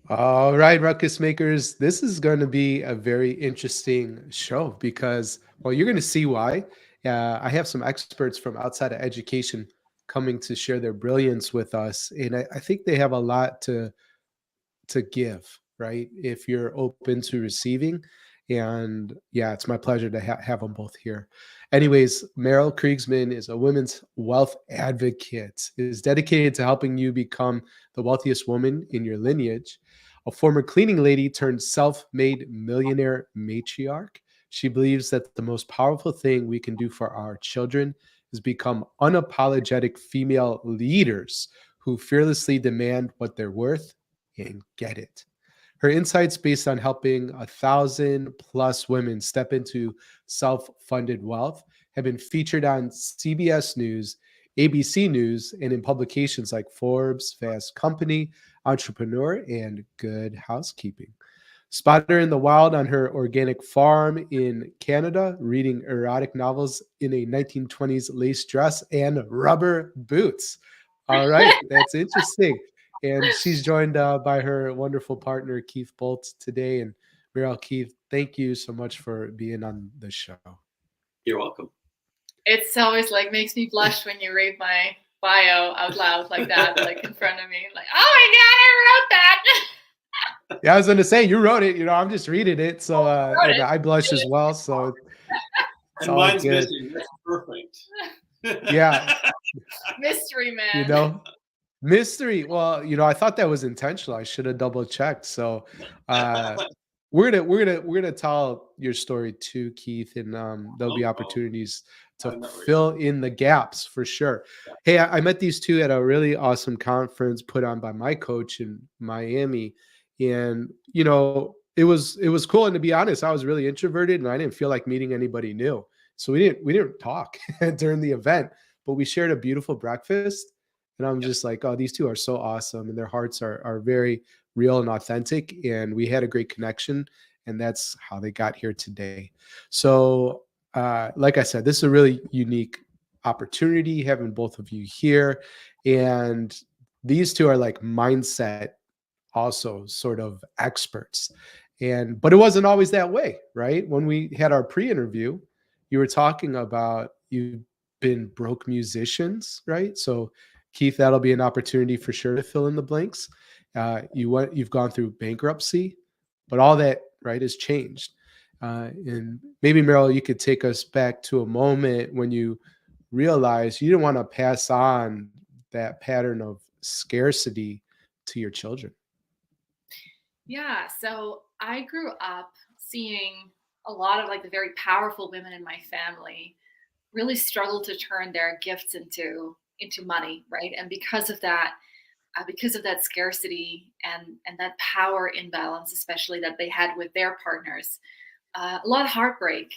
All right, ruckus makers, this is going to be a very interesting show because, well, you're going to see why. I have some experts from outside of education coming to share their brilliance with us, and I think they have a lot to give, right? If you're open to receiving. And yeah, it's my pleasure to have them both here. Anyways, Merel Kriegsman is a women's wealth advocate, is dedicated to helping you become the wealthiest woman in your lineage. A former cleaning lady turned self made millionaire matriarch. She believes that the most powerful thing we can do for our children is become unapologetic female leaders who fearlessly demand what they're worth and get it. Her insights based on helping 1,000+ women step into self funded wealth have been featured on CBS News, ABC News, and in publications like Forbes, Fast Company, Entrepreneur, and Good Housekeeping. Spot her in the wild on her organic farm in Canada, reading erotic novels in a 1920s lace dress and rubber boots. All right, that's interesting. And she's joined by her wonderful partner, Keith Boldt, today. And Merel, Keith, thank you so much for being on the show. You're welcome. It's always like makes me blush when you read my bio out loud like that, like in front of me. Like, oh my God, I wrote that. Yeah, I was going to say, you wrote it. I'm just reading it. So, and I blush as well. So it's and all mine's good. missing. That's perfect. Yeah. Mystery man. Mystery. Well, I thought that was intentional. I should have double checked. So, we're gonna tell your story too, Keith, and there'll be opportunities to fill in the gaps for sure. Yeah. Hey, I met these two at a really awesome conference put on by my coach in Miami, and it was cool. And to be honest, I was really introverted, and I didn't feel like meeting anybody new. So we didn't talk during the event, but we shared a beautiful breakfast. And I'm just like, oh, these two are so awesome, and their hearts are very real and authentic. And we had a great connection, and that's how they got here today. So, like I said, this is a really unique opportunity having both of you here. And these two are like mindset, also sort of experts. But it wasn't always that way, right? When we had our pre-interview, you were talking about you've been broke musicians, right? So Keith, that'll be an opportunity for sure to fill in the blanks. You've gone through bankruptcy, but all that, right, has changed. And maybe Merel, you could take us back to a moment when you realized you didn't want to pass on that pattern of scarcity to your children. Yeah, so I grew up seeing a lot of like the very powerful women in my family really struggle to turn their gifts into money, right? And because of that scarcity and that power imbalance, especially that they had with their partners, a lot of heartbreak.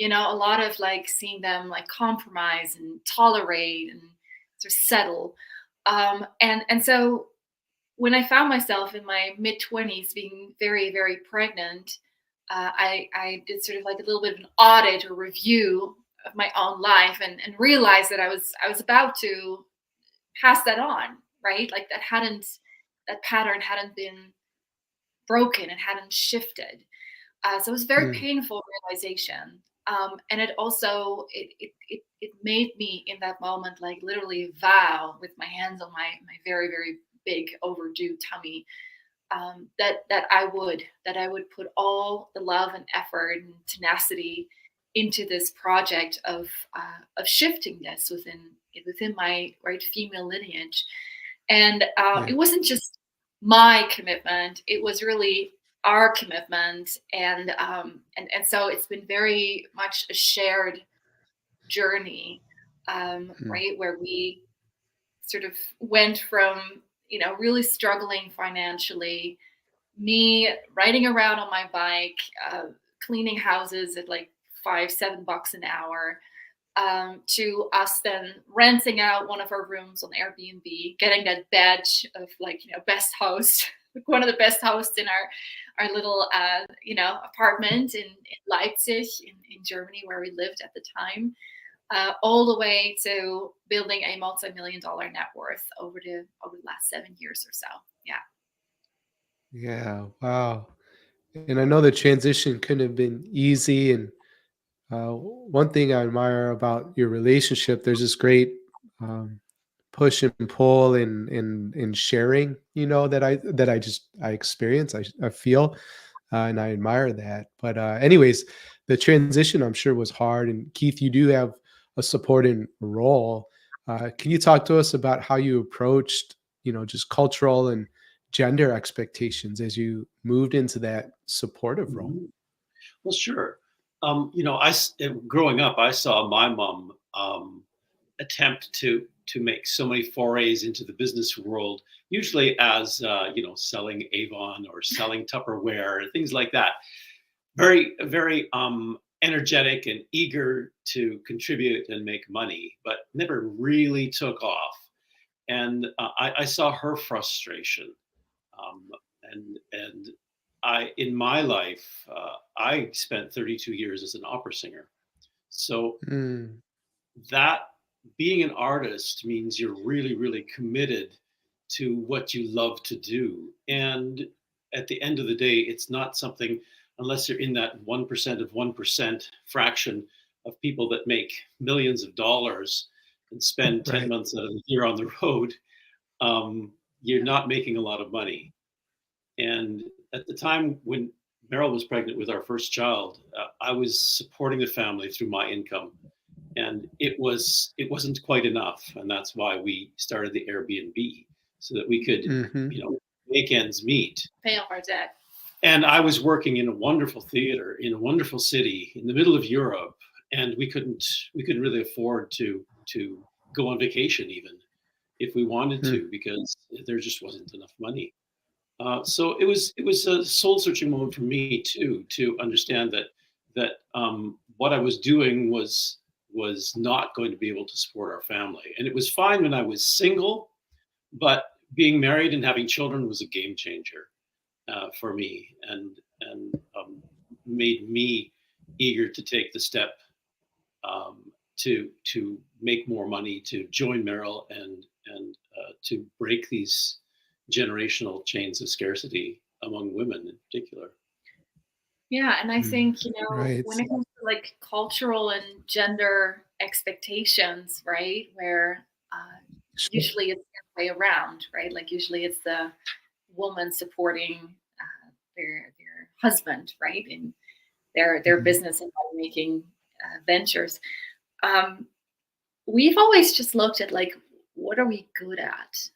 A lot of like seeing them like compromise and tolerate and sort of settle. And so when I found myself in my mid-20s being very, very pregnant, I did sort of like a little bit of an audit or review of my own life and realized that I was about to pass that on, right? Like that pattern hadn't been broken, it hadn't shifted. So it was a very painful realization. And it also, it made me in that moment, like literally vow with my hands on my very, very big overdue tummy, that I would put all the love and effort and tenacity into this project of shifting this within my female lineage. And it wasn't just my commitment; it was really our commitment, and so it's been very much a shared journey, right, where we sort of went from really struggling financially, me riding around on my bike, cleaning houses at like $5-7 an hour, to us then renting out one of our rooms on Airbnb, getting that badge of best host, one of the best hosts in our little apartment in Leipzig in Germany, where we lived at the time, all the way to building a multi-million-dollar net worth over the last 7 years or so. Yeah. Yeah. Wow. And I know the transition couldn't have been easy. And one thing I admire about your relationship, there's this great um, push and pull in sharing, that I experience, I feel, and I admire that. But anyways, the transition I'm sure was hard. And Keith, you do have a supporting role. Can you talk to us about how you approached, just cultural and gender expectations as you moved into that supportive role? Mhm. Well, sure. Growing up, I saw my mom attempt to make so many forays into the business world, usually as selling Avon or selling Tupperware and things like that. Very, very energetic and eager to contribute and make money, but never really took off. And I saw her frustration. Um, and in my life, I spent 32 years as an opera singer. So Mm, that being an artist means you're really, really committed to what you love to do. And at the end of the day, it's not something, unless you're in that 1% of 1% fraction of people that make millions of dollars and spend 10 right. months out of the year on the road, you're not making a lot of money. And at the time when Merrill was pregnant with our first child, I was supporting the family through my income, and it wasn't quite enough, and that's why we started the Airbnb so that we could, Hmm. make ends meet. Pay off our debt. And I was working in a wonderful theater in a wonderful city in the middle of Europe, and we couldn't really afford to go on vacation even if we wanted to because there just wasn't enough money. So it was a soul searching moment for me too to understand that what I was doing was not going to be able to support our family, and it was fine when I was single, but being married and having children was a game changer for me, and made me eager to take the step to make more money, to join Merrill, and to break these generational chains of scarcity among women in particular. Yeah, and I think, Right. when it comes to like cultural and gender expectations, right, where Sure. usually it's the other way around, right? Like usually it's the woman supporting their husband, right, in their Mhm. business and money making ventures. Um, we've always just looked at like what are we good at,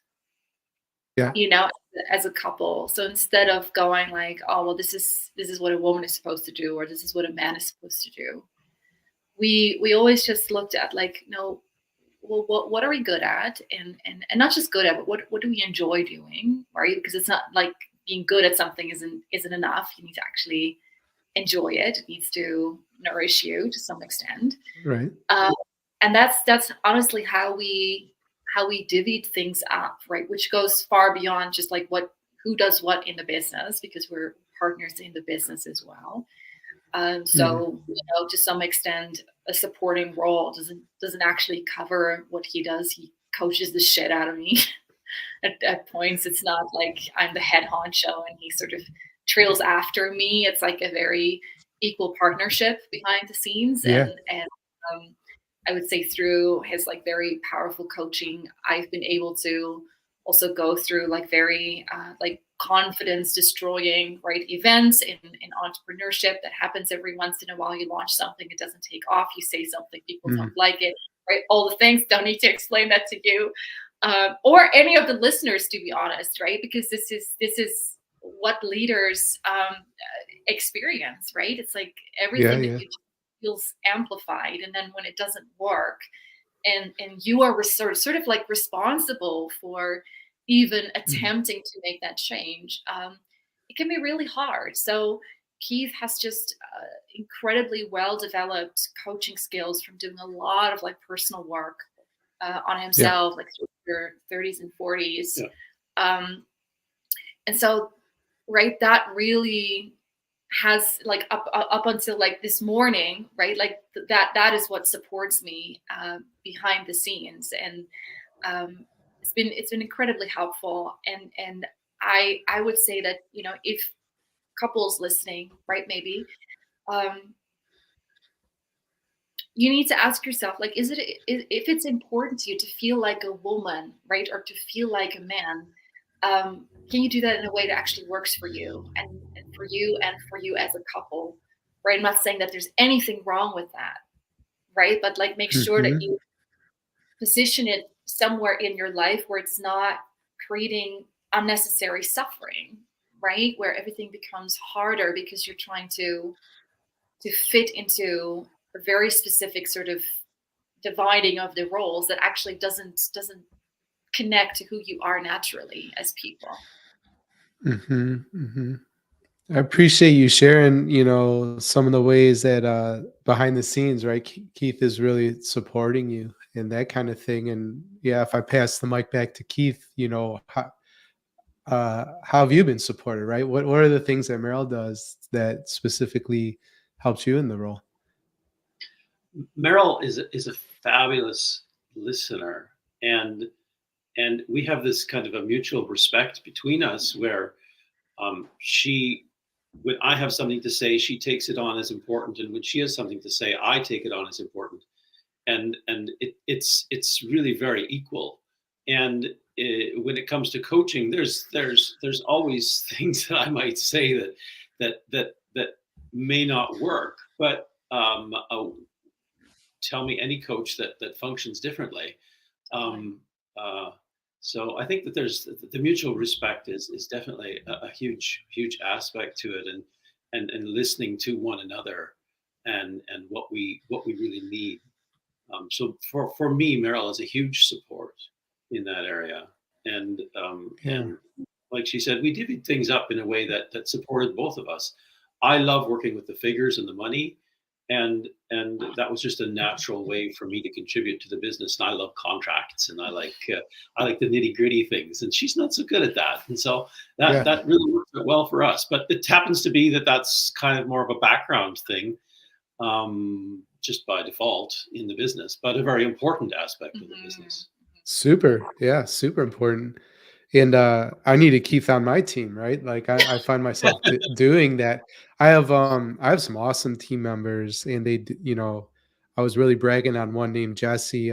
Yeah. you know, as a couple. So instead of going like, oh well, this is what a woman is supposed to do, or this is what a man is supposed to do, we always just looked at like, no, well, what are we good at, and not just good at, but what do we enjoy doing, right? Because it's not like being good at something isn't enough. You need to actually enjoy it. It needs to nourish you to some extent. Right. Um, and that's honestly how we divvied things up, right? Which goes far beyond just like who does what in the business, because we're partners in the business as well. Mhm. So to some extent, a supporting role doesn't actually cover what he does. He coaches the shit out of me. At points. It's not like I'm the head honcho and he sort of trails after me. It's like a very equal partnership behind the scenes, Yeah. and um, I would say through his like very powerful coaching, I've been able to also go through like very like confidence destroying right events in entrepreneurship that happens every once in a while. You launch something, it doesn't take off. You say something, people don't Mhm. like it. Right, all the things. Don't need to explain that to you, or any of the listeners, to be honest, right? Because this is what leaders experience, right? It's like Yeah, everything that yeah. you do feels amplified, and then when it doesn't work, and you are sort of like responsible for even Mhm. attempting to make that change, it can be really hard. So Keith has just incredibly well developed coaching skills from doing a lot of like personal work on Yeah. himself, like through your 30s and 40s. Yeah. Um, and so, right, that really has like up until like this morning, right? Like that is what supports me behind the scenes, and um, it's been incredibly helpful. And I would say that, if couples listening, right, maybe, you need to ask yourself, like, if it's important to you to feel like a woman, right, or to feel like a man, can you do that in a way that actually works for you and for you as a couple, right? I'm not saying that there's anything wrong with that, right? But like, make sure that Hmm. you position it somewhere in your life where it's not creating unnecessary suffering, right? Where everything becomes harder because you're trying to fit into a very specific sort of dividing of the roles that actually doesn't connect to who you are naturally as people. Hmm. Hmm. I appreciate you sharing, some of the ways that behind the scenes, right? Keith is really supporting you and that kind of thing. And yeah, if I pass the mic back to Keith, how have you been supported, right? What are the things that Merel does that specifically helps you in the role? Merel is a fabulous listener, and we have this kind of a mutual respect between us where she, when I have something to say, she takes it on as important, and when she has something to say, I take it on as important, and it's really very equal. And when it comes to coaching, there's always things that I might say that may not work, but tell me any coach that functions differently. Um, uh, so I think that there's the mutual respect is definitely a huge aspect to it, and listening to one another, and what we really need. So for me, Merrill is a huge support in that area, Yeah. and like she said, we divvied things up in a way that supported both of us. I love working with the figures and the money, and that was just a natural way for me to contribute to the business. And I love contracts, and I like the nitty gritty things, and she's not so good at that. And so Yeah. that really worked out well for us. But it happens to be that that's kind of more of a background thing, just by default in the business, but a very important aspect of the business. Super. Yeah. Super important. And I needed Keith on my team, right? Like I find myself doing that. I have some awesome team members, and I was really bragging on one named Jesse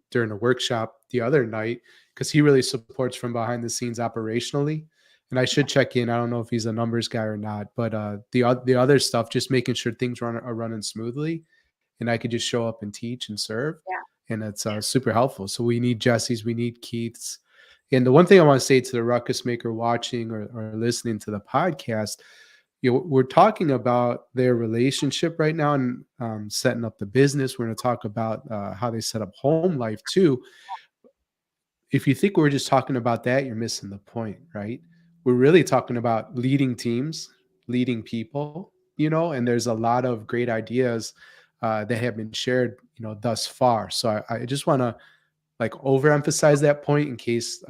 during a workshop the other night because he really supports from behind the scenes operationally. And I should check in. I don't know if he's a numbers guy or not, but the other stuff, just making sure things are running smoothly, and I could just show up and teach and serve, Yeah. and it's super helpful. So we need Jesse's, we need Keith's. And the one thing I want to say to the ruckus maker watching or listening to the podcast, we're talking about their relationship right now and setting up the business. We're going to talk about how they set up home life too. If you think we're just talking about that, you're missing the point, right? We're really talking about leading teams, leading people, and there's a lot of great ideas that have been shared, thus far. So I just want to like overemphasize that point in case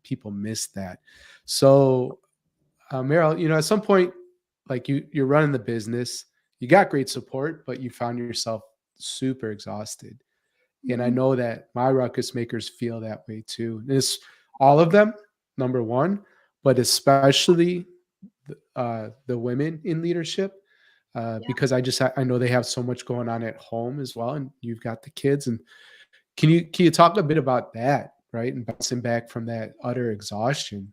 people miss that. So, Merrill, at some point, like you're running the business, you got great support, but you found yourself super exhausted. And I Mhm. know that my ruckus makers feel that way too. And it's all of them, number one, but especially the women in leadership, Yeah. because I know they have so much going on at home as well, and you've got the kids. And can you talk a bit about that, right? And bouncing back from that utter exhaustion,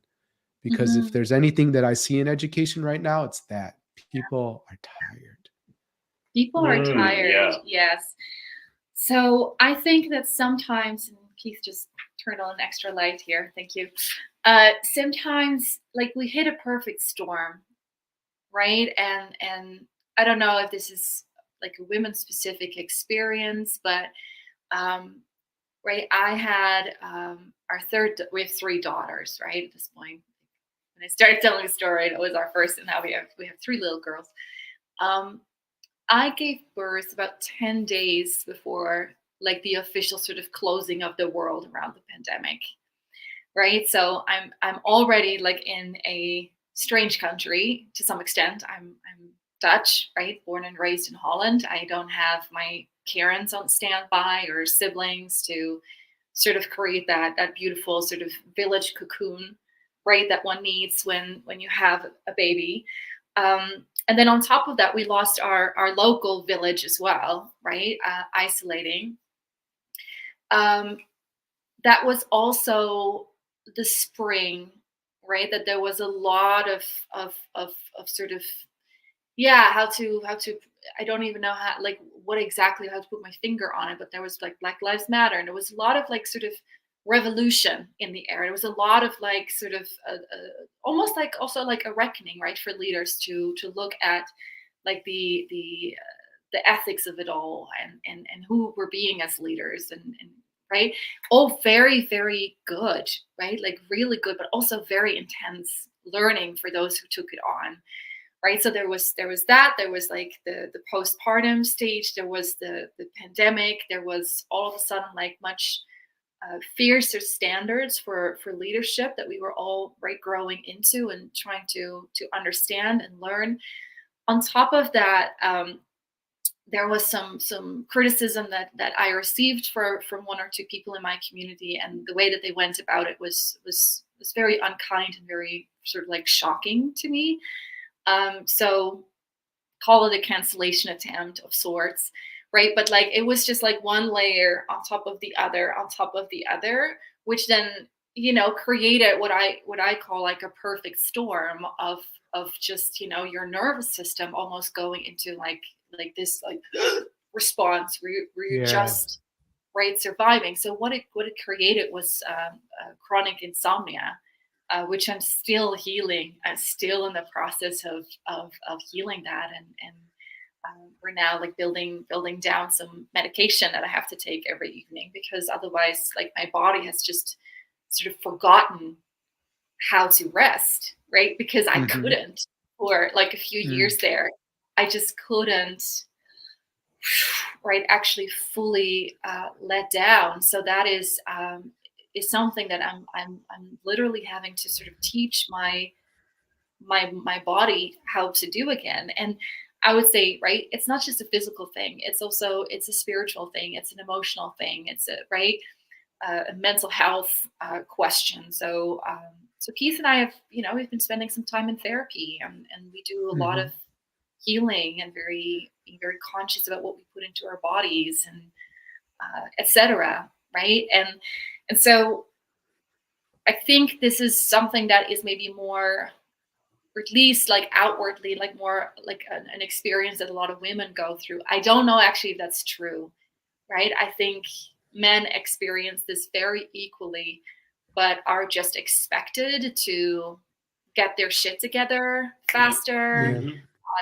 because if Mhm. there's anything that I see in education right now, it's that people are tired. People are tired. Yeah. Yes. So I think that sometimes, and Keith just turned on an extra light here. Thank you. Sometimes, like, we hit a perfect storm, right? And I don't know if this is like a women specific experience, but um, right, I had our third. We have three daughters, right? At this point, when I started telling the story, it was our first, and now we have three little girls. Um, I gave birth about 10 days before like the official sort of closing of the world around the pandemic. Right? So I'm already like in a strange country to some extent. I'm Dutch, right? Born and raised in Holland. I don't have my parents on standby or siblings to sort of create that beautiful sort of village cocoon right, that one needs when you have a baby. And then on top of that, we lost our local village as well, right? Isolating. Um, that was also the spring, right? That there was a lot of sort of, yeah, how to I don't even know how, like, what exactly, how to put my finger on it, but there was like Black Lives Matter, and there was a lot of like sort of revolution in the air. There was a lot of like sort of almost like also like a reckoning, right, for leaders to look at like the ethics of it all, and who we're being as leaders, and right, all very very good, right, like really good, but also very intense learning for those who took it on, right? So there was that, there was like the postpartum stage, there was the pandemic, there was all of a sudden like much fiercer standards for leadership that we were all right growing into and trying to understand and learn. On top of that, there was some criticism that I received from one or two people in my community, and the way that they went about it was very unkind and very sort of like shocking to me. So call it a cancellation attempt of sorts, right? But like it was just like one layer on top of the other on top of the other, which then created what I call like a perfect storm of just your nervous system almost going into like this like response where you're Yeah. just right surviving. So what it created was chronic insomnia, which I'm still healing. I'm still in the process of healing that, and we're now like building down some medication that I have to take every evening, because otherwise, like, my body has just sort of forgotten how to rest, right? Because I Hmm. couldn't for like a few Mm. years there. I just couldn't, right, actually fully let down. So that is something that I'm literally having to sort of teach my body how to do again. And I would say, right, it's not just a physical thing, it's a spiritual thing, it's an emotional thing, it's a mental health question. So Keith and I have, we've been spending some time in therapy, and we do a lot of Hmm. healing and being very conscious about what we put into our bodies, and etc. Right. And so I think this is something that is maybe more, or at least like outwardly, like more like an experience that a lot of women go through. I don't know actually if that's true, right? I think men experience this very equally, but are just expected to get their shit together Yep. faster, Yeah. Hmm.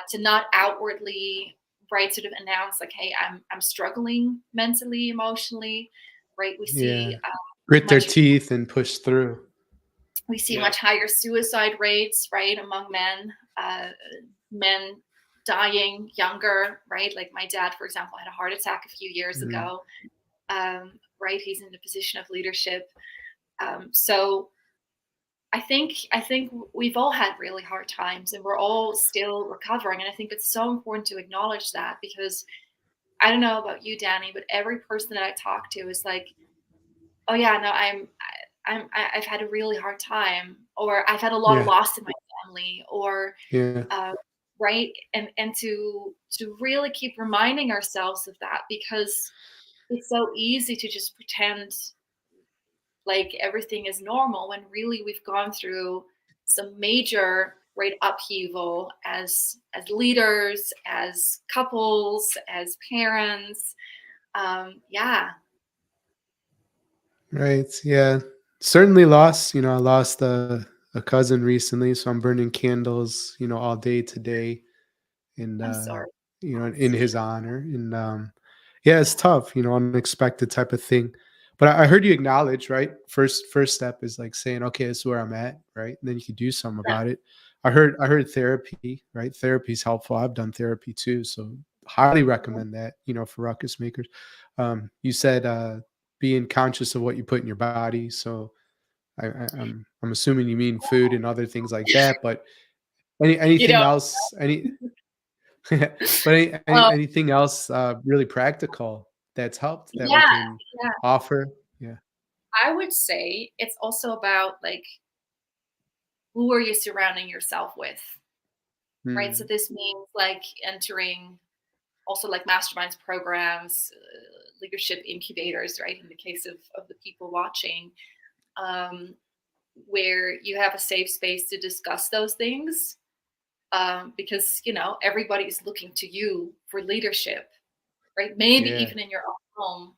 to not outwardly, right, sort of announce like, hey, I'm struggling mentally, emotionally, right? We see Yeah. Grit their much teeth and push through. we see Yeah. much higher suicide rates, right, among men, men dying younger, right? Like my dad, for example, had a heart attack a few years Mm. ago, right? He's in a position of leadership. So I think we've all had really hard times, and we're all still recovering. And I think it's so important to acknowledge that, because I don't know about you, Danny, but every person that I talk to is like, "Oh yeah, no, I've had a really hard time, or I've had a lot of Yeah. loss in my family," or Yeah. uh, right, and to really keep reminding ourselves of that, because it's so easy to just pretend like everything is normal when really we've gone through some major right upheaval as leaders, as couples, as parents. Yeah, Right. Yeah. Certainly lost. I lost a cousin recently, so I'm burning candles, all day today, and I'm sorry. in his honor. And yeah, it's tough, unexpected type of thing. But I heard you acknowledge, right? First step is like saying, okay, this is where I'm at, right? And then you can do something Yeah. about it. I heard therapy, right? Therapy is helpful. I've done therapy too, so highly recommend that, for ruckus makers. You said being conscious of what you put in your body. So I'm assuming you mean food and other things like that, but You anything know, else, but uh, anything else really practical that's helped that we yeah, can yeah. offer? Yeah. I would say it's also about like who are you surrounding yourself with, right? So Mm. this means like entering also like masterminds programs, leadership incubators, right? In the case of the people watching, um, where you have a safe space to discuss those things, because everybody's looking to you for leadership, right? Maybe Yeah. even in your own home.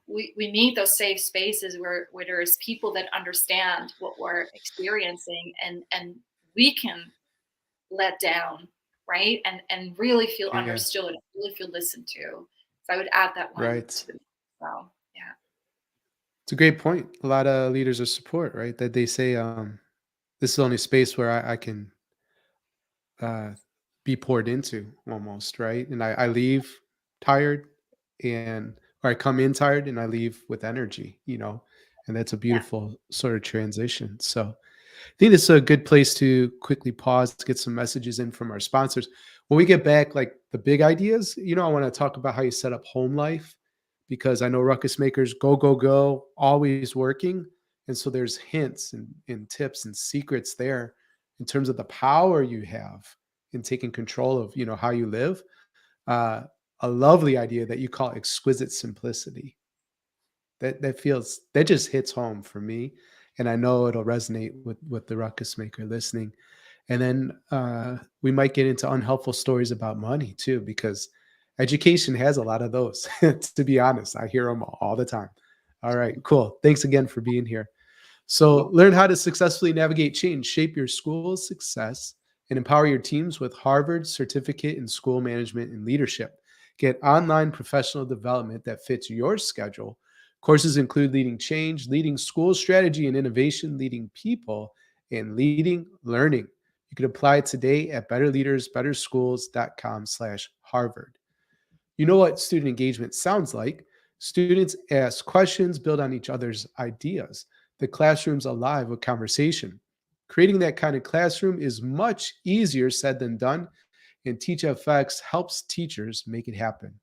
We need those safe spaces where there's people that understand what we're experiencing, and we can let down, right? And really feel Yeah. understood, really feel listened to. So I would add that one Right. to the so yeah. It's a great point. A lot of leaders of support, right? That they say, this is the only space where I can uh, be poured into almost, right? And I leave tired and or I come in tired and I leave with energy, and that's a Yeah. beautiful sort of transition. So I think this is a good place to quickly pause to get some messages in from our sponsors. When we get back, like the big ideas, I want to talk about how you set up home life because I know ruckus makers go, go, go, always working. And so there's hints and tips and secrets there in terms of the power you have in taking control of, how you live. Uh, a lovely idea that you call exquisite simplicity. That just hits home for me, and I know it'll resonate with the ruckus maker listening. And then we might get into unhelpful stories about money too, because education has a lot of those. To be honest, I hear them all the time. All right, cool. Thanks again for being here. So, learn how to successfully navigate change, shape your school's success, and empower your teams with Harvard's certificate in school management and leadership. Get online professional development that fits your schedule. Courses include leading change, leading school strategy and innovation, leading people, and leading learning. You can apply today at betterleadersbetterschools.com/Harvard. You know what student engagement sounds like. Students ask questions, build on each other's ideas. The classroom's alive with conversation. Creating that kind of classroom is much easier said than done, and TeachFX helps teachers make it happen.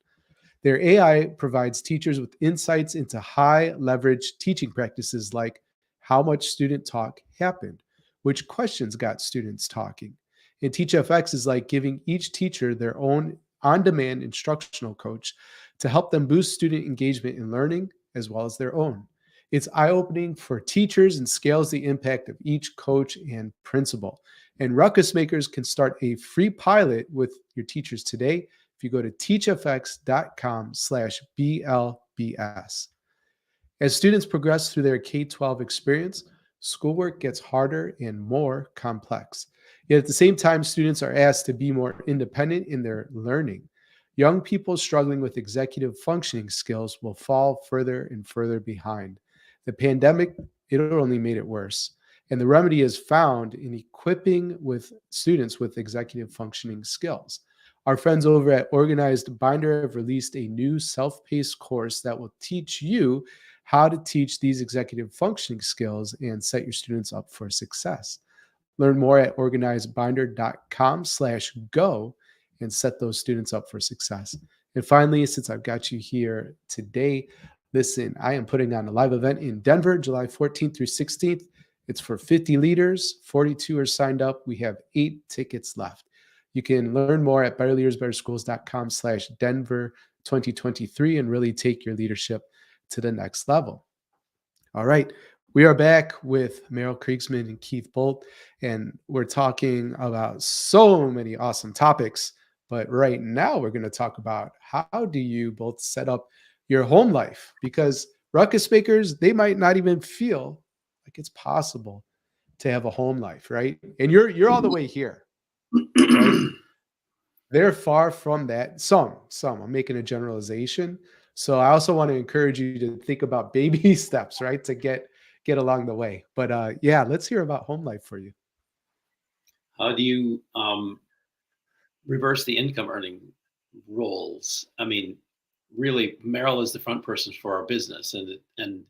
Their AI provides teachers with insights into high leverage teaching practices like how much student talk happened, which questions got students talking. And TeachFX is like giving each teacher their own on demand instructional coach to help them boost student engagement in learning as well as their own. It's eye opening for teachers and scales the impact of each coach and principal. And ruckus makers can start a free pilot with your teachers today if you go to teachfx.com/BLBS. As students progress through their K-12 experience, schoolwork gets harder and more complex. Yet at the same time, students are asked to be more independent in their learning. Young people struggling with executive functioning skills will fall further and further behind. The pandemic, it only made it worse. And the remedy is found in equipping with students with executive functioning skills. Our friends over at Organized Binder have released a new self-paced course that will teach you how to teach these executive functioning skills and set your students up for success. Learn more at organizedbinder.com/go and set those students up for success. And finally, since I've got you here today, listen, I am putting on a live event in Denver, July 14th through 16th. It's for 50 leaders, 42 are signed up. We have 8 tickets left. You can learn more at betterleadersbetterschools.com/Denver 2023 and really take your leadership to the next level. All right. We are back with Merel Kriegsman and Keith Boldt, and we're talking about so many awesome topics. But right now, we're going to talk about how do you both set up your home life? Because ruckus makers, they might not even feel like it's possible to have a home life, right? And you're all the way here, right? They're far from that. Some. I'm making a generalization. So I also want to encourage you to think about baby steps, right, to get along the way. But yeah, let's hear about home life for you. How do you reverse the income earning roles? I mean, really, Merel is the front person for our business, and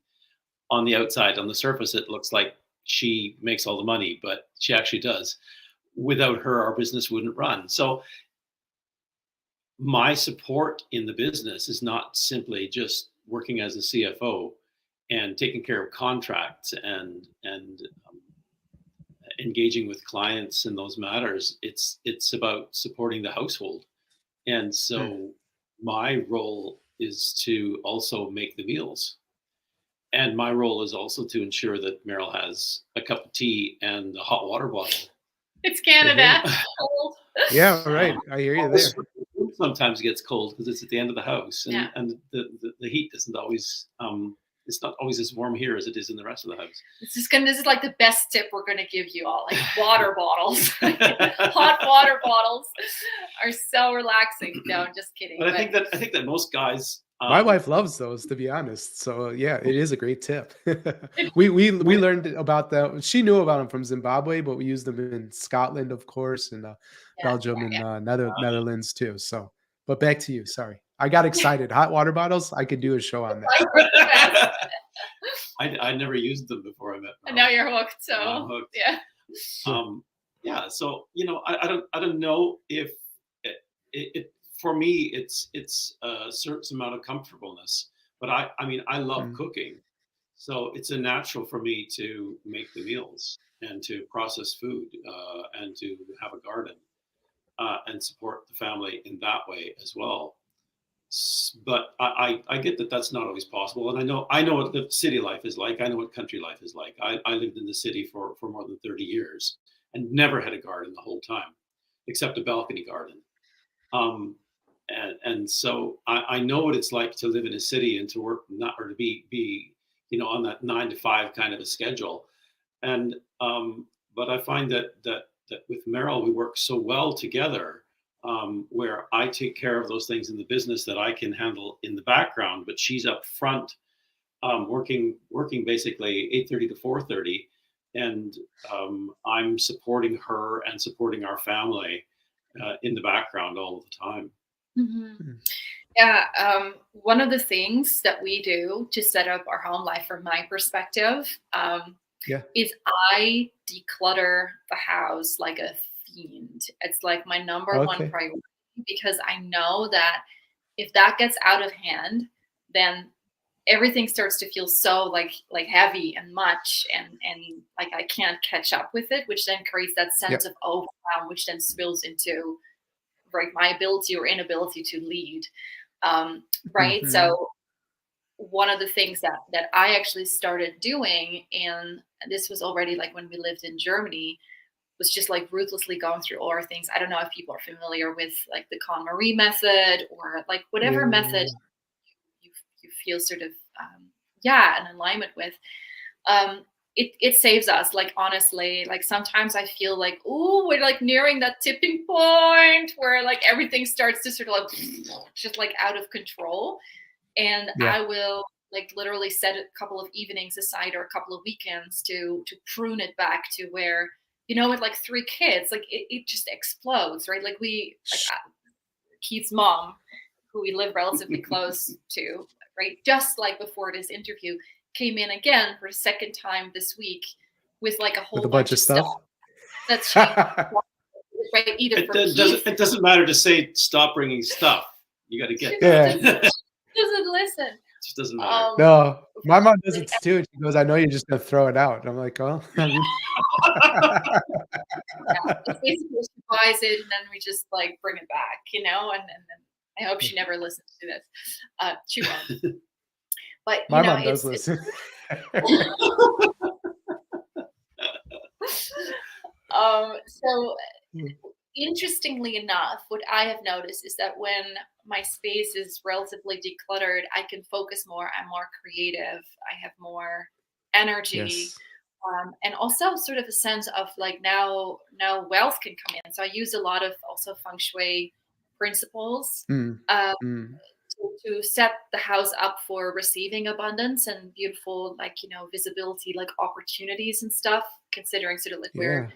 on the outside, on the surface, it looks like she makes all the money, but she actually does. Without her, our business wouldn't run. So my support in the business is not simply just working as a CFO and taking care of contracts and engaging with clients in those matters, it's about supporting the household. And so my role is to also make the meals. And my role is also to ensure that Merel has a cup of tea and a hot water bottle. It's Canada. Yeah, right. I hear you there. Sometimes gets cold because it's at the end of the house, and, Yeah. and the heat isn't always it's not always as warm here as it is in the rest of the house. This is like the best tip we're gonna give you all. Like water bottles, hot water bottles are so relaxing. No, I'm just kidding. But I think that most guys. My wife loves those, to be honest. So yeah, it is a great tip. we learned about them. She knew about them from Zimbabwe, but we used them in Scotland, of course, and Belgium and Netherlands too. So, but back to you. Sorry, I got excited. Hot water bottles. I could do a show on that. I never used them before I met. And now you're hooked. So I'm hooked. yeah. Yeah. So I don't know if it for me, it's a certain amount of comfortableness, but I mean, I love cooking. So it's a natural for me to make the meals and to process food and to have a garden and support the family in that way as well. But I get that that's not always possible. And I know what the city life is like. I know what country life is like. I lived in the city for more than 30 years and never had a garden the whole time, except a balcony garden. And so I know what it's like to live in a city and to work to be on that 9 to 5 kind of a schedule. And but I find that with Merel we work so well together, where I take care of those things in the business that I can handle in the background, but she's up front, working basically 8:30 to 4:30, and I'm supporting her and supporting our family in the background all the time. Mm-hmm. Yeah, one of the things that we do to set up our home life, from my perspective, is I declutter the house like a fiend. It's like my number one priority, because I know that if that gets out of hand, then everything starts to feel so like heavy and much, and like I can't catch up with it, which then creates that sense of overwhelm, which then spills into my ability or inability to lead. Right. Mm-hmm. So one of the things that I actually started doing, and this was already like when we lived in Germany, was just like ruthlessly going through all our things. I don't know if people are familiar with like the KonMari method, or like whatever method you feel sort of in alignment with. It saves us, like, honestly. Like sometimes I feel like, oh, we're like nearing that tipping point where like everything starts to sort of like just like out of control, and I will like literally set a couple of evenings aside or a couple of weekends to prune it back to where, with like 3 kids, like it just explodes, right? Like Keith's mom, who we live relatively close to, right, just like before this interview, came in again for a second time this week with like a whole bunch of stuff. That's right. It doesn't matter to say stop bringing stuff. You got to get doesn't listen. It just doesn't matter. No, my mom does it too. She goes, "I know you're just gonna throw it out." And I'm like, "Oh." It's basically she buys it and then we just like bring it back, and then I hope she never listens to this. She won't. But my mom does listen. So interestingly enough, what I have noticed is that when my space is relatively decluttered, I can focus more. I'm more creative. I have more energy. Yes. And also sort of a sense of like now wealth can come in. So I use a lot of also feng shui principles to set the house up for receiving abundance and beautiful, like, visibility, like opportunities and stuff, considering sort of like where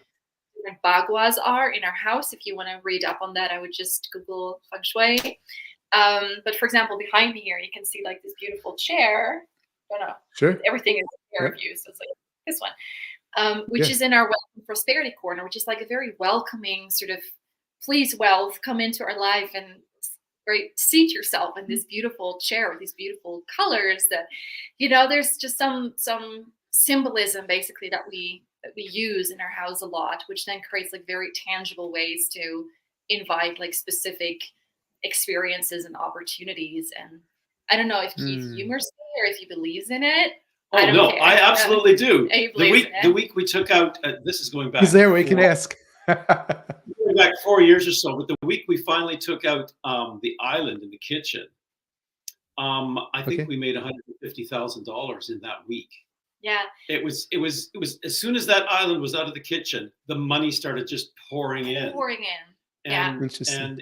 different baguas are in our house. If you want to read up on that, I would just Google feng shui. But for example, behind me here, you can see like this beautiful chair. I don't know. Sure. Everything is a pair of you. So it's like this one, which is in our wealth and prosperity corner, which is like a very welcoming sort of, please wealth, come into our life and seat yourself in this beautiful chair with these beautiful colors that, there's just some symbolism basically that we we use in our house a lot, which then creates like very tangible ways to invite like specific experiences and opportunities. And I don't know if Keith humors me or if he believes in it. Oh no, I absolutely do. The week we took out, this is going back. He's there. We can ask. Going back 4 years or so, but the week we finally took out the island in the kitchen, I think we made $150,000 in that week. Yeah. It was as soon as that island was out of the kitchen, the money started just pouring in. Yeah. And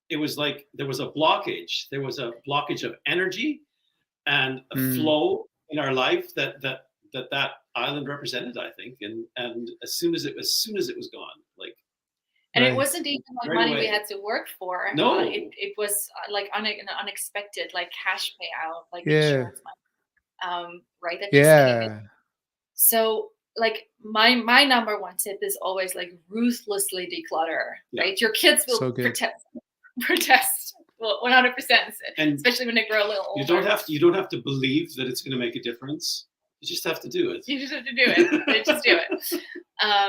it was like there was a blockage. There was a blockage of energy and a flow in our life that island represented, I think. And as soon as it was gone, like. And it wasn't even like money we had to work for. No, it was like an unexpected like cash payout, like insurance money, right? That just came in. So like my number one tip is always like ruthlessly declutter, right? Your kids will protest 100%, and especially when they grow a little older. You don't have to believe that it's going to make a difference. You just have to do it. You just have to do it. They just do it.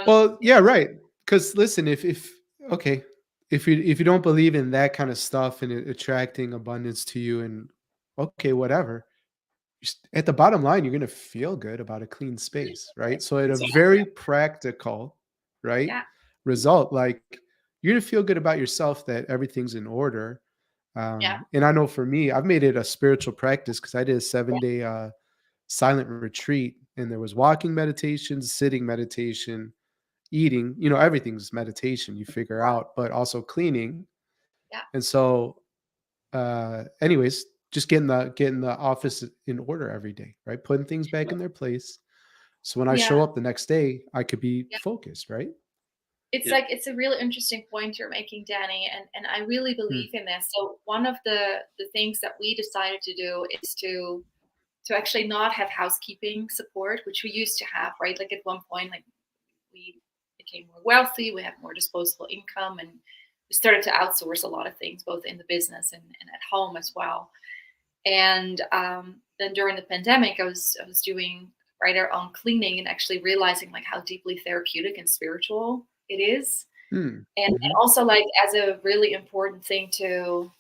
Well, yeah, right. Because listen, if you don't believe in that kind of stuff and it attracting abundance to you, and whatever, at the bottom line, you're going to feel good about a clean space, right? So at a very practical, right, result, like you're going to feel good about yourself that everything's in order. And I know for me, I've made it a spiritual practice because I did a 7-day silent retreat, and there was walking meditation, sitting meditation, eating, everything's meditation you figure out, but also cleaning. And so anyways, just getting the office in order every day, right? Putting things back in their place. So when I show up the next day, I could be focused, right? It's like, it's a really interesting point you're making, Danny. And I really believe in this. So one of the things that we decided to do is to actually not have housekeeping support, which we used to have, right? Like at one point, like we became more wealthy, we have more disposable income, and we started to outsource a lot of things, both in the business and at home as well. And then during the pandemic, I was doing our own cleaning and actually realizing like how deeply therapeutic and spiritual it is. And also like as a really important thing to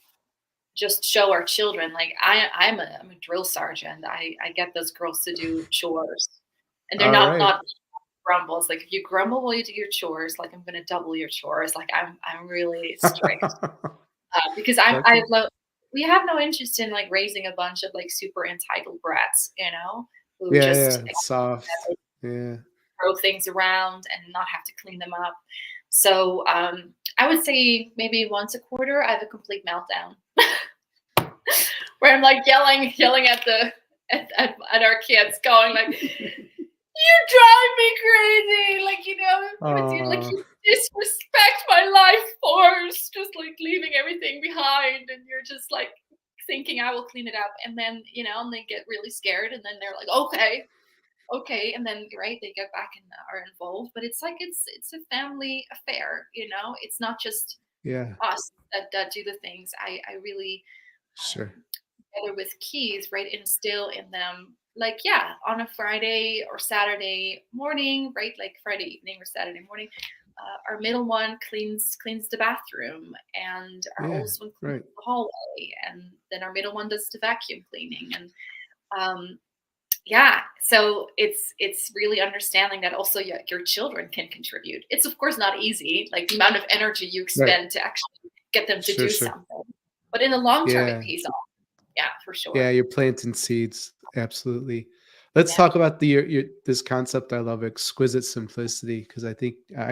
just show our children, like I'm a drill sergeant. I get those girls to do chores, and they're not grumbles. Like if you grumble while you do your chores, like I'm going to double your chores. Like I'm really strict because we have no interest in like raising a bunch of like super entitled brats, who soft, throw things around and not have to clean them up. So I would say maybe once a quarter, I have a complete meltdown where I'm like yelling at our kids, going like, "You drive me crazy!" Like you disrespect my life force, just like leaving everything behind, and you're just like thinking I will clean it up, and then and they get really scared, and then they're like, okay, and then they get back and are involved. But it's like it's a family affair, it's not just us that do the things. I really together with Keys, instill in them like on a Friday or Saturday morning, like Friday evening or Saturday morning, our middle one cleans the bathroom, and our oldest one cleans the hallway, and then our middle one does the vacuum cleaning. And so it's really understanding that also your children can contribute. It's of course not easy, like the amount of energy you expend to actually get them to do something, but in the long term it pays off. Yeah, for sure. Yeah, you're planting seeds. Absolutely. Let's talk about this concept I love, exquisite simplicity, because I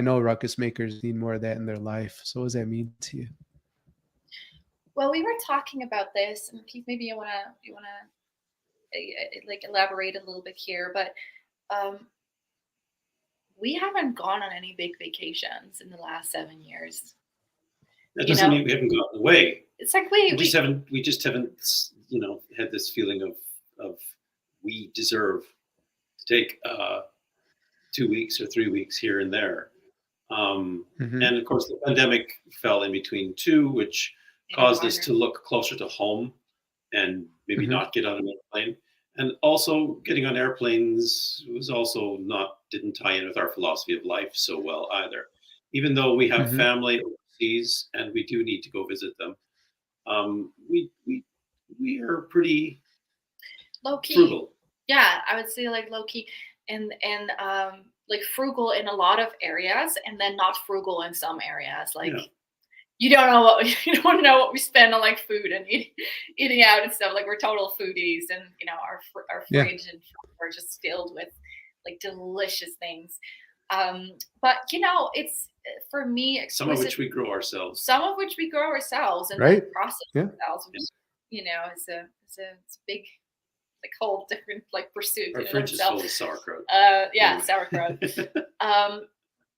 know ruckus makers need more of that in their life. So what does that mean to you? Well, we were talking about this, and Keith, maybe you wanna like elaborate a little bit here, but we haven't gone on any big vacations in the last 7 years. That doesn't mean we haven't gotten away. It's like we just haven't had this feeling of we deserve to take 2 weeks or 3 weeks here and there. And of course the pandemic fell in between too, which caused us to look closer to home and maybe not get on an airplane. And also getting on airplanes was also not didn't tie in with our philosophy of life so well either. Even though we have family overseas and we do need to go visit them, we are pretty low key. frugal. Yeah, I would say like low key, and like frugal in a lot of areas, and then not frugal in some areas. Like you don't know what we spend on like food and eating out and stuff. Like we're total foodies, and our fridge and are just filled with like delicious things. But it's for me some of which we grow ourselves. And right? process ourselves, which is a big like whole different like pursuit. Our fridge is full of sauerkraut. Sauerkraut.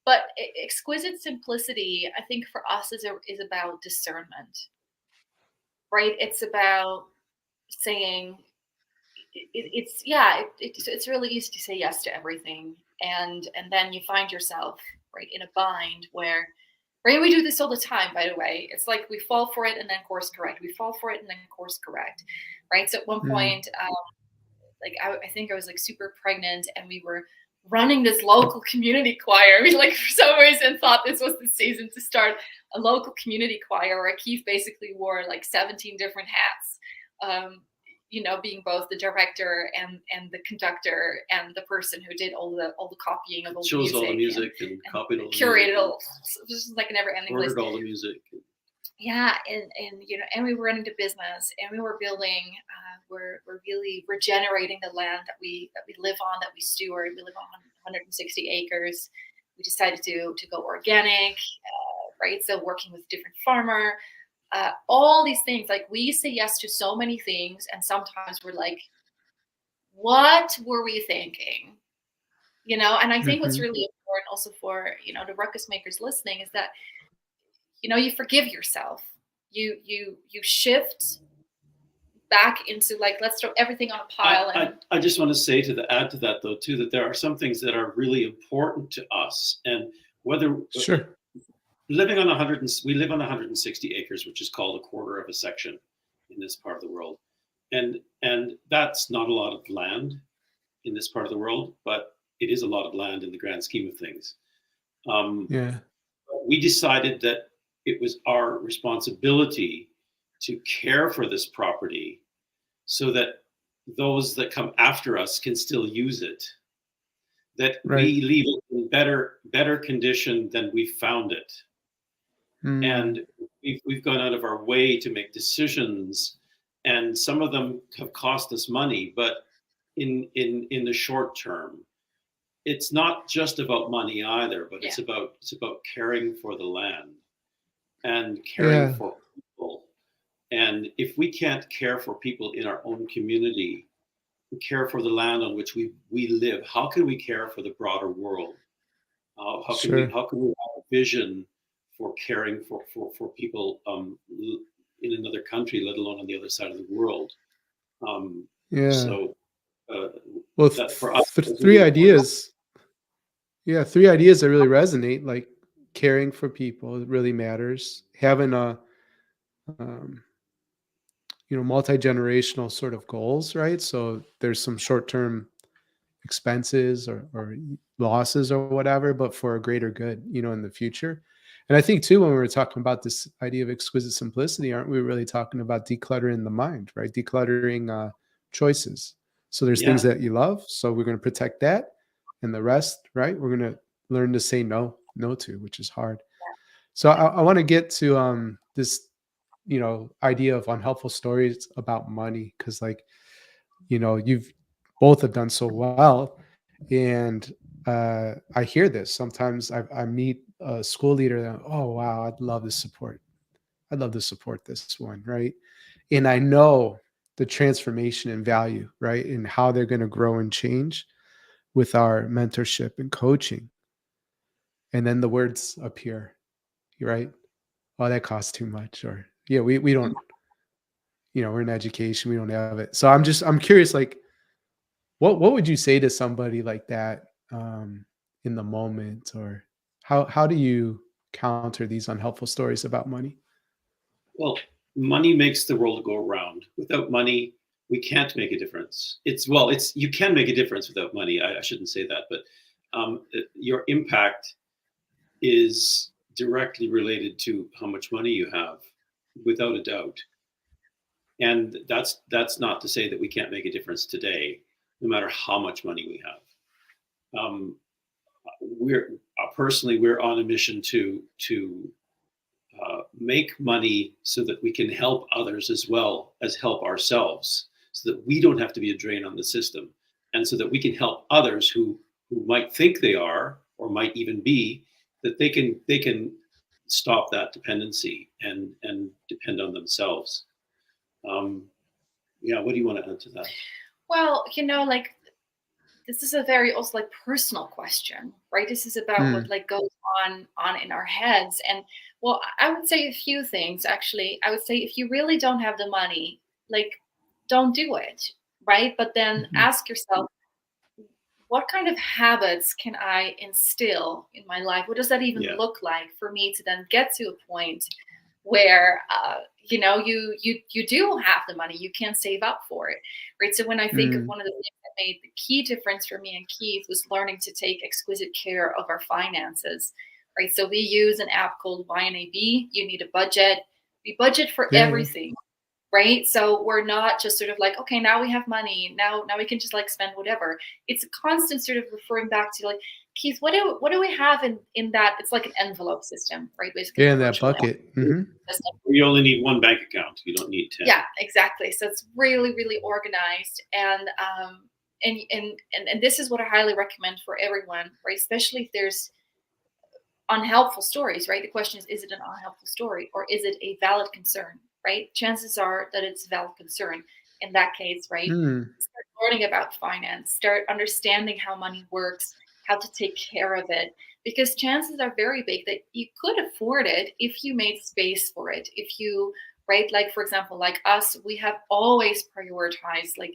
But exquisite simplicity, I think, for us is about discernment, right? It's about saying it's really easy to say yes to everything, and then you find yourself right in a bind where, right? We do this all the time, by the way. It's like we fall for it and then course correct. We fall for it and then course correct, right? So at one point, like I think I was like super pregnant, and we were running this local community choir. We like for some reason thought this was the season to start a local community choir where Keith basically wore like 17 different hats. Being both the director and the conductor and the person who did all the copying of all the music. Chose all the music and copied all the curated music. all. This is like a never-ending list. Ordered all the music. Yeah, and we were running the business, and we were building. We're really regenerating the land that we live on, that we steward. We live on 160 acres. We decided to go organic, right? So working with different farmer, all these things. Like we say yes to so many things, and sometimes we're like, what were we thinking? And I think what's really important also for the ruckus makers listening is that you forgive yourself. You shift back into like, let's throw everything on a pile. I just want to add to that though too, that there are some things that are really important to us, and whether we live on 160 acres, which is called a quarter of a section in this part of the world, and that's not a lot of land in this part of the world, but it is a lot of land in the grand scheme of things. We decided that it was our responsibility to care for this property so that those that come after us can still use it, that we leave it in better condition than we found it. And we've gone out of our way to make decisions, and some of them have cost us money, but in the short term, it's not just about money either, but it's about caring for the land and caring for people. And if we can't care for people in our own community, care for the land on which we live, how can we care for the broader world? How can we have a vision for caring for people in another country, let alone on the other side of the world? So, for us, three ideas. Yeah, 3 ideas that really resonate. Like caring for people really matters. Having a multi-generational sort of goals, right? So there's some short-term expenses or losses or whatever, but for a greater good, in the future. And I think too, when we were talking about this idea of exquisite simplicity, aren't we really talking about decluttering the mind, right? Decluttering choices. So there's things that you love, so we're going to protect that, and the rest, right? We're going to learn to say no to, which is hard. So I want to get to this idea of unhelpful stories about money, because you've both have done so well, and I hear this sometimes. I meet a school leader that, oh wow, I'd love to support this one, right? And I know the transformation and value, right, and how they're going to grow and change with our mentorship and coaching. And then the words appear, right? Oh, that costs too much, or we don't, we're in education, we don't have it. So I'm curious, like, what would you say to somebody like that in the moment, or how do you counter these unhelpful stories about money? Well, money makes the world go round. Without money, we can't make a difference. You can make a difference without money. I shouldn't say that, but your impact is directly related to how much money you have, without a doubt. And that's not to say that we can't make a difference today, no matter how much money we have. We're on a mission to make money so that we can help others as well as help ourselves, so that we don't have to be a drain on the system, and so that we can help others who might think they are, or might even be, that they can stop that dependency and depend on themselves. Yeah, what do you want to add to that? Well, like, this is a very also like personal question, right? This is about what like goes on in our heads. And well, I would say a few things, actually. I would say, if you really don't have the money, like, don't do it, right? But then ask yourself, what kind of habits can I instill in my life? What does that even look like for me to then get to a point where you do have the money, you can save up for it, right? So when I think of one of the things that made the key difference for me and Keith was learning to take exquisite care of our finances, right? So we use an app called YNAB. You need a budget. We budget for everything, right? So we're not just sort of like, okay, now we have money, now we can just like spend whatever. It's a constant sort of referring back to like, Keith, what do we have in that? It's like an envelope system, right? Basically, in that bucket. You only need one bank account. You don't need 10. Yeah, exactly. So it's really, really organized, and this is what I highly recommend for everyone, right? Especially if there's unhelpful stories, right? The question is it an unhelpful story, or is it a valid concern, right? Chances are that it's a valid concern in that case, right? Start learning about finance, start understanding how money works, how to take care of it, because chances are very big that you could afford it if you made space for it. If you, right, like for example, like us, we have always prioritized like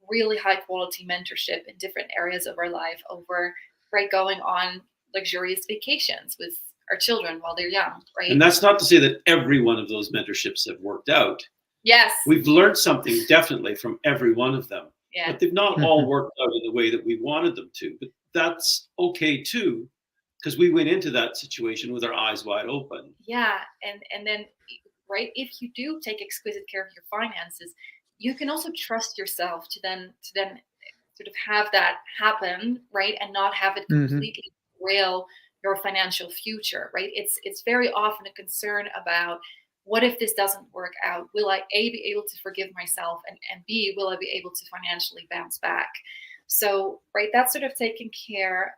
really high quality mentorship in different areas of our life over, right, going on luxurious vacations with our children while they're young, right? And that's not to say that every one of those mentorships have worked out. Yes. We've learned something definitely from every one of them. Yeah. But they've not all worked out in the way that we wanted them to. But that's okay too, because we went into that situation with our eyes wide open. Yeah. And then, right, if you do take exquisite care of your finances, you can also trust yourself to then sort of have that happen, right? And not have it completely derail your financial future, right? It's very often a concern about, what if this doesn't work out? Will I A, be able to forgive myself, and B, will I be able to financially bounce back? So, right, that's sort of taking care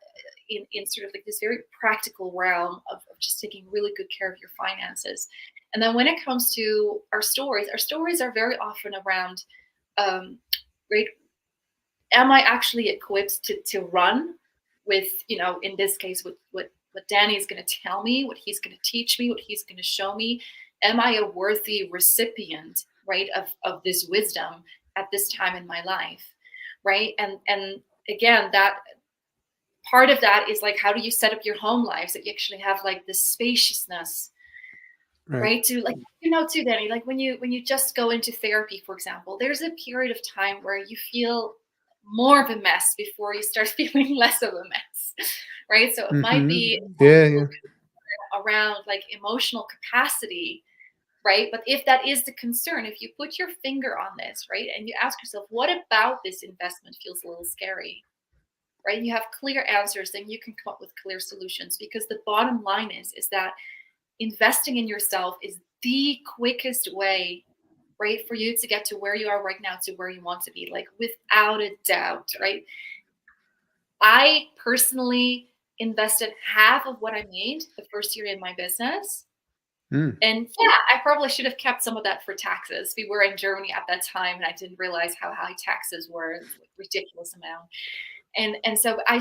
in sort of like this very practical realm of just taking really good care of your finances. And then when it comes to our stories are very often around, right, am I actually equipped to run with, in this case, what Danny is going to tell me, what he's going to teach me, what he's going to show me? Am I a worthy recipient, right, of this wisdom at this time in my life, right? And again, that part of that is like, how do you set up your home lives that you actually have like the spaciousness, right? To like, too, Danny, like when you just go into therapy, for example, there's a period of time where you feel more of a mess before you start feeling less of a mess, right? So it might be around like emotional capacity, right? But if that is the concern, if you put your finger on this, right, and you ask yourself, what about this investment feels a little scary, right? And you have clear answers, then you can come up with clear solutions, because the bottom line is that investing in yourself is the quickest way, right, for you to get to where you are right now to where you want to be, like without a doubt, right? I personally invested half of what I made the first year in my business. And yeah, I probably should have kept some of that for taxes. We were in Germany at that time, and I didn't realize how high taxes were. It was a ridiculous amount. And so I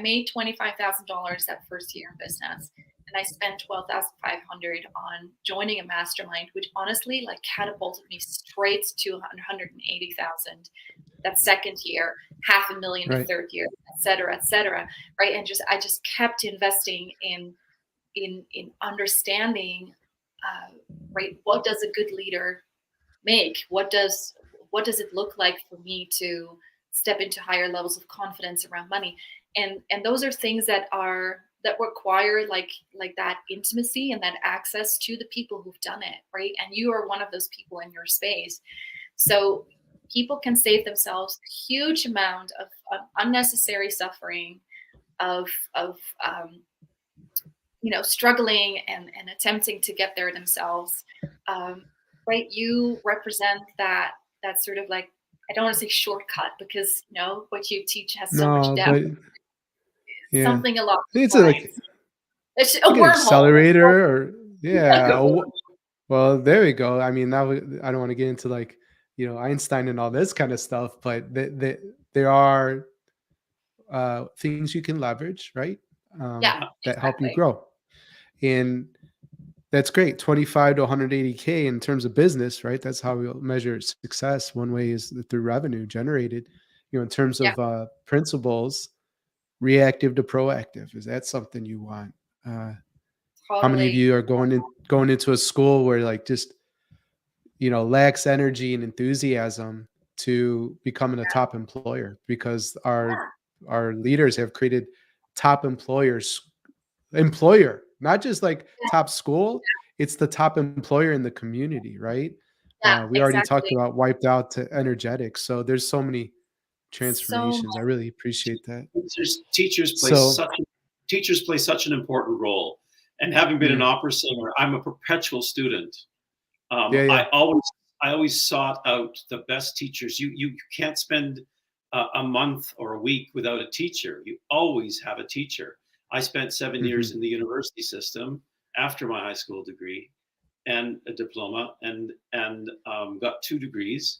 made $25,000 that first year in business, and I spent $12,500 on joining a mastermind, which honestly like catapulted me straight to $180,000 that second year, $500,000 the third year, et cetera, right? And I just kept investing in understanding, right, what does a good leader make? What does it look like for me to step into higher levels of confidence around money? and those are things that require like that intimacy and that access to the people who've done it, right? And you are one of those people in your space. So people can save themselves a huge amount of unnecessary suffering, of struggling and attempting to get there themselves. Right? You represent that sort of like, I don't want to say shortcut, because what you teach has so much No, depth. but yeah, Something along I think it's those like lines. It's a like an wormhole. accelerator, or yeah. Go. Well, there we go. I mean, now I don't want to get into like Einstein and all this kind of stuff, but there are things you can leverage, right? Yeah, that help you exactly. grow, and that's great. 25 to 180K in terms of business, right? That's how we'll measure success. One way is through revenue generated. In terms Yeah. of principles, reactive to proactive. Is that something you want? How many of Totally. you are going into a school where like just lacks energy and enthusiasm to becoming a top employer, because our leaders have created top employer, not just like top school. It's the top employer in the community, right? Yeah, We already talked exactly. about wiped out to energetic. So there's so many So transformations. I really appreciate that. Teachers play So such an important role. And having been an mm, opera singer, I'm a perpetual student. yeah. I always sought out the best teachers. You can't spend a month or a week without a teacher. You always have a teacher. I spent 7 years Mhm. in the university system after my high school degree and a diploma, and got 2 degrees,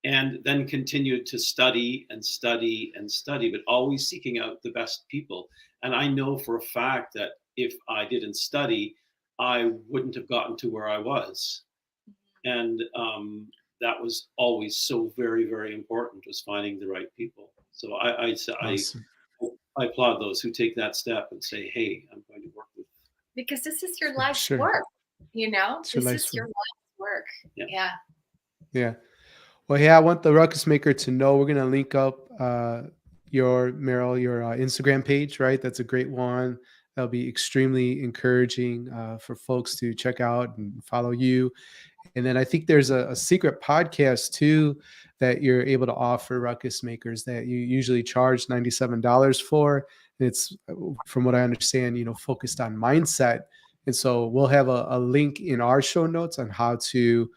and then continued to study and study and study, but always seeking out the best people. And I know for a fact that if I didn't study, I wouldn't have gotten to where I was. And that was always so very, very important, was finding the right people. So Awesome. I applaud those who take that step and say, "Hey, I'm going to work with." because this is your For life's sure. work, It's your this life's is your work. life's work. Yeah. Yeah. Yeah. Well, yeah, I want the Ruckus Maker to know we're going to link up your Instagram page, right? That's a great one. That'll be extremely encouraging for folks to check out and follow you. And then I think there's a secret podcast too that you're able to offer Ruckus Makers that you usually charge $97 for. And it's, from what I understand, focused on mindset. And so we'll have a link in our show notes on how to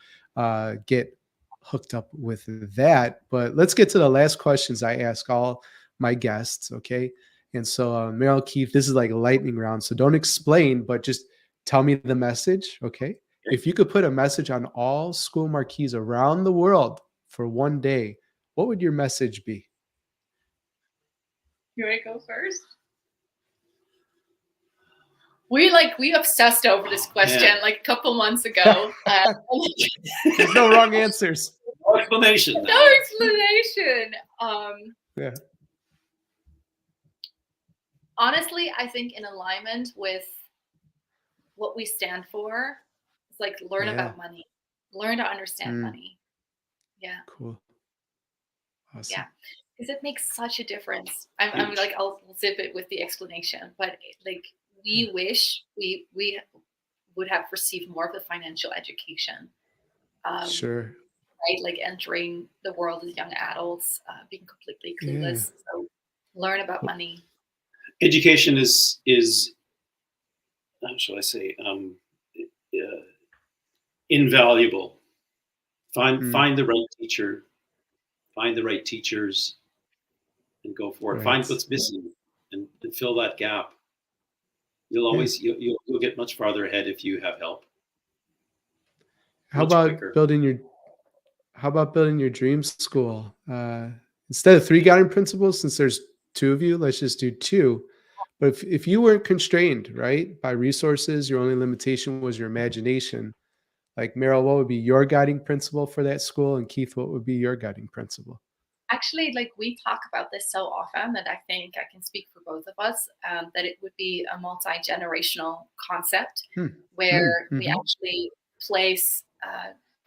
get hooked up with that. But let's get to the last questions I ask all my guests. Okay. And so, Merel, Keith, this is like a lightning round. So don't explain, but just tell me the message. Okay. If you could put a message on all school marquees around the world for one day, what would your message be? You want to go first? We obsessed over this question like a couple months ago. There's no wrong answers. No explanation. No explanation. Yeah. Honestly, I think in alignment with what we stand for, it's like learn about money, learn to understand money. Yeah. Cool. Awesome. Yeah, because it makes such a difference. I'm like, I'll zip it with the explanation, but like we wish we would have received more of the financial education. Sure. Right, like entering the world as young adults, being completely clueless. So learn about money. Education is how shall I say, invaluable. Find the right teacher, find the right teachers, and go for it. Right. Find what's missing and fill that gap. You'll always you'll get much farther ahead if you have help. How about building your dream school? Instead of 3 guiding principles, since there's 2 of you, let's just do 2. But if you weren't constrained, right, by resources, your only limitation was your imagination. Like, Merel, what would be your guiding principle for that school? And Keith, what would be your guiding principle? Actually, like we talk about this so often that I think I can speak for both of us, that it would be a multi-generational concept where we actually place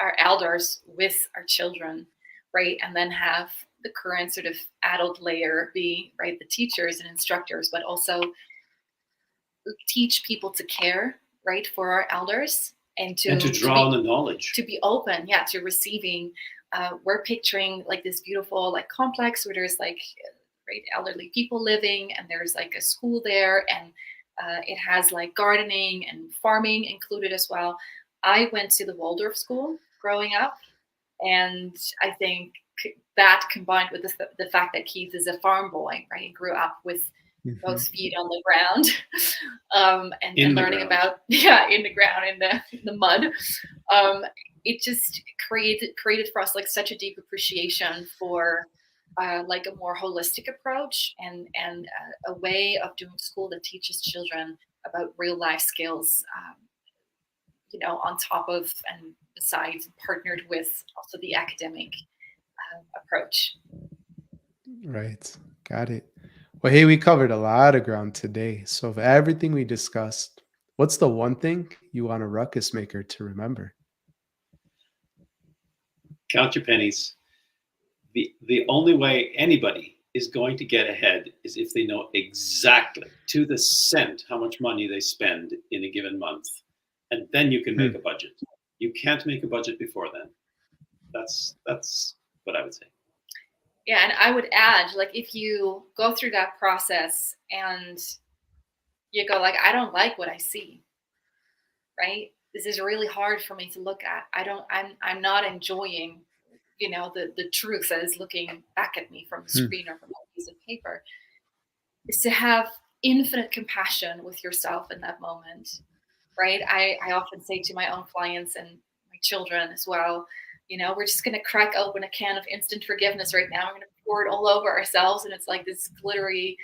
our elders with our children, right? And then have the current sort of adult layer be, right, the teachers and instructors, but also teach people to care, right, for our elders, and to draw on the knowledge, to be open, yeah, to receiving. We're picturing like this beautiful like complex where there's like right elderly people living, and there's like a school there, and it has like gardening and farming included as well. I went to the Waldorf school growing up, and I think that combined with the fact that Keith is a farm boy, right? He grew up with both feet on the ground, and learning about in the ground, in the mud. It just created for us like such a deep appreciation for like a more holistic approach, and a way of doing school that teaches children about real life skills, on top of and besides, partnered with also the academic approach. Right. Got it. Well, hey, we covered a lot of ground today. So of everything we discussed, what's the one thing you want a ruckus maker to remember? Count your pennies. The only way anybody is going to get ahead is if they know exactly to the cent how much money they spend in a given month. And then you can make a budget. You can't make a budget before then. That's what I would say. Yeah, and I would add, like, if you go through that process and you go like, I don't like what I see, right? This is really hard for me to look at. I'm not enjoying, the truth that is looking back at me from the screen or from a piece of paper. Is to have infinite compassion with yourself in that moment, right? I often say to my own clients and my children as well, we're just going to crack open a can of instant forgiveness right now. We're going to pour it all over ourselves, and it's like this glittery,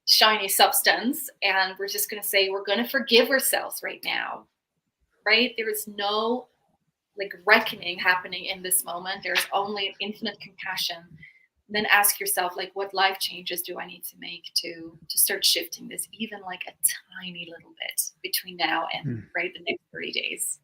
shiny substance. And we're just going to say, we're going to forgive ourselves right now, right? There is no like reckoning happening in this moment. There's only infinite compassion. And then ask yourself, like, what life changes do I need to make to start shifting this, even like a tiny little bit between now and right the next 30 days.